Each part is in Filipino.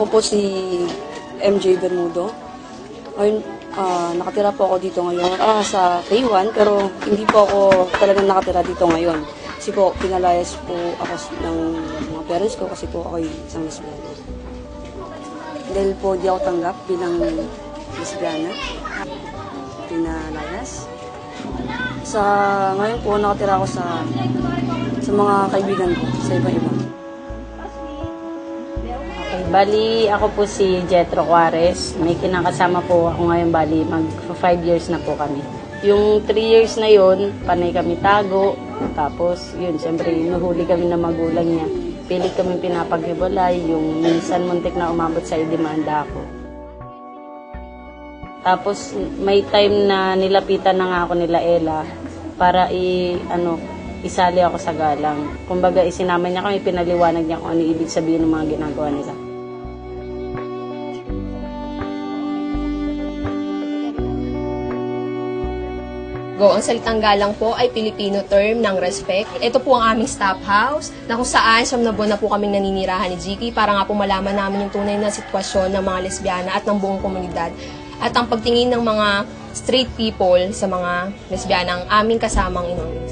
Ako po si MJ Bermudo. Ngayon, nakatira po ako dito ngayon sa Taiwan, pero hindi po ako talagang nakatira dito ngayon. Kasi po, pinalayas po ako ng mga parents ko kasi po ako isang lesbiana. Dahil po di ako tanggap bilang lesbiana, pinalayas. Ngayon po, nakatira ako sa mga kaibigan ko, sa iba-iba. Okay, bali ako po si Jetro Juarez. May kinakasama po ako ngayon, bali mag-5 years na po kami. Yung 3 years na yun, panay kami tago. Tapos yun, siyempre inuhuli kami ng magulang niya. Pilit kami pinapaghiwalay, yung minsan muntik na umabot sa idemanda ako. Tapos may time na nilapitan na nga ako nila Ella para isali ako sa galang. Kumbaga isinama niya kami, pinaliwanag niya kung ano ibig sabihin ng mga ginagawa nila. Ang salitang galang po ay Filipino term ng respect. Ito po ang aming staff house na kung saan siyam na buwan na po kaming naninirahan ni Jiki para nga po malaman namin yung tunay na sitwasyon ng mga lesbiana at ng buong komunidad. At ang pagtingin ng mga straight people sa mga lesbiana ang aming kasamang inulit.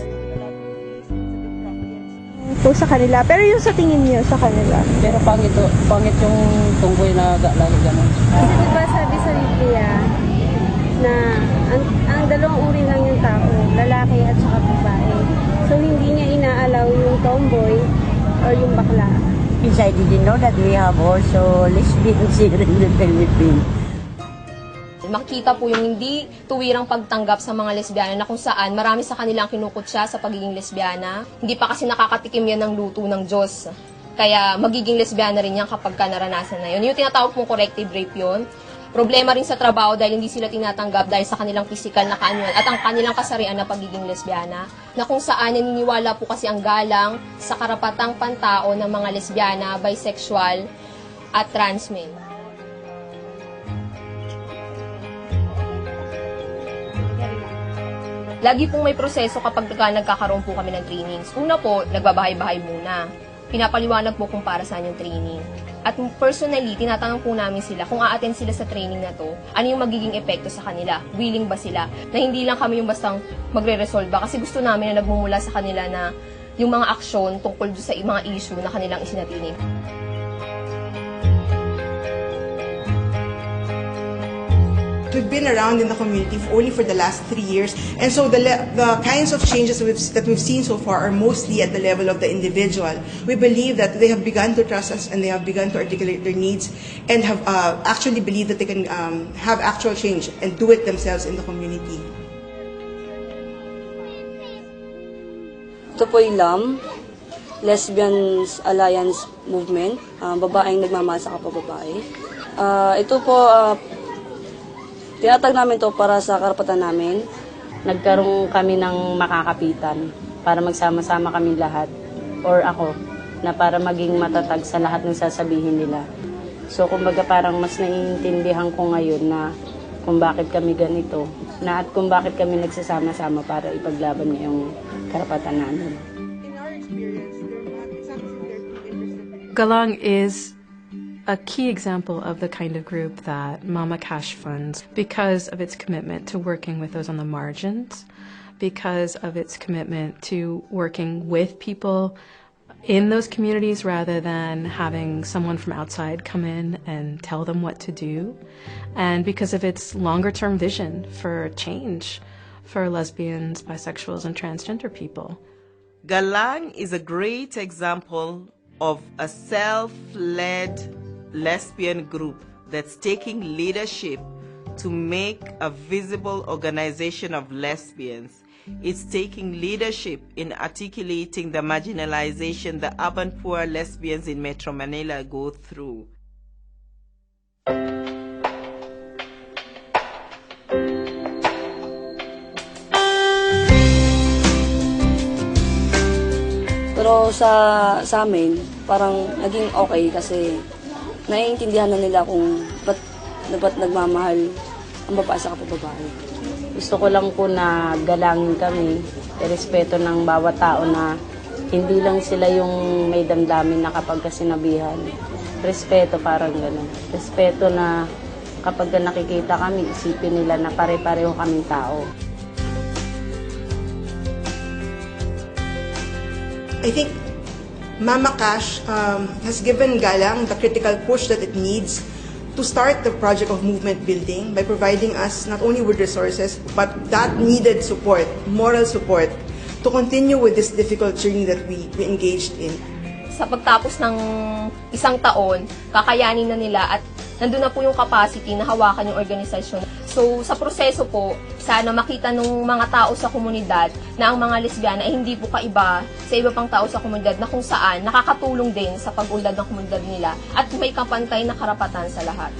Po sa kanila, pero yung sa tingin niyo sa kanila. Pero pangit yung tunggoy na lagi ganun. Kasi diba sabi sa Biblia na ang dalawang uri lang yung tao, lalaki at saka babae. So hindi niya inaalaw yung tomboy or yung bakla. Because I didn't know that we have also lesbians here in the Philippines. Makikita po yung hindi tuwirang pagtanggap sa mga lesbiana na kung saan marami sa kanilang kinukutya sa pagiging lesbiana. Hindi pa kasi nakakatikim yan ng luto ng Diyos. Kaya magiging lesbiana rin yan kapag ka naranasan na yun. Yung tinatawag pong corrective rape yun. Problema rin sa trabaho dahil hindi sila tinatanggap dahil sa kanilang physical na kaanyuan at ang kanilang kasarian na pagiging lesbiana. Na kung saan naniniwala po kasi ang galang sa karapatang pantao ng mga lesbiana, bisexual at trans men. Lagi pong may proseso kapag nagkakaroon po kami ng trainings. Una po, nagbabahay-bahay muna. Pinapaliwanag po kung para saan yung training. At personally, tinatanong po namin sila kung a-attend sila sa training na to, ano yung magiging epekto sa kanila? Willing ba sila? Na hindi lang kami yung bastang magre-resolve ba? Kasi gusto namin na nagmumula sa kanila na yung mga aksyon tungkol sa mga issue na kanilang isinatinig. We've been around in the community only for the last 3 years, and so the kinds of changes that we've seen so far are mostly at the level of the individual. We believe that they have begun to trust us and they have begun to articulate their needs and have actually believed that they can have actual change and do it themselves in the community. Ito po yung LAM, Lesbians Alliance Movement, babaeng nagmamahal sa kapwa babae. Ito po, tinatag namin to para sa karapatan namin. Nagkaroon kami ng makakapitan para magsama-sama kami lahat, or ako, na para maging matatag sa lahat ng sasabihin nila. So, kumbaga parang mas naiintindihan ko ngayon na kung bakit kami ganito, na at kung bakit kami nagsasama-sama para ipaglaban ngayong karapatan namin. Galang is a key example of the kind of group that Mama Cash funds because of its commitment to working with those on the margins, because of its commitment to working with people in those communities rather than having someone from outside come in and tell them what to do, and because of its longer-term vision for change for lesbians, bisexuals, and transgender people. Galang is a great example of a self-led lesbian group that's taking leadership to make a visible organization of lesbians. It's taking leadership in articulating the marginalization the urban poor lesbians in Metro Manila go through. Pero sa amin, parang naging okay kasi naiintindihan na nila kung ba't nagmamahal ang babae sa kapwa-babae. Gusto ko lang po na galangin kami, respeto ng bawat tao na Hindi lang sila yung may damdamin na kapag sinabihan. Respeto, parang gano'n. Respeto na kapag nakikita kami, isipin nila na pare-pareho kaming tao. I think Mama Cash has given Galang the critical push that it needs to start the project of movement building by providing us not only with resources, but that needed support, moral support, to continue with this difficult journey that we engaged in. Sa pagtapos ng isang taon, kakayanin na nila at nandun na po yung capacity na hawakan yung organisasyon. So, sa proseso po, sana makita ng mga tao sa komunidad na ang mga lesbiana ay hindi po kaiba sa iba pang tao sa komunidad na kung saan nakakatulong din sa pag-unlad ng komunidad nila at may kapantay na karapatan sa lahat.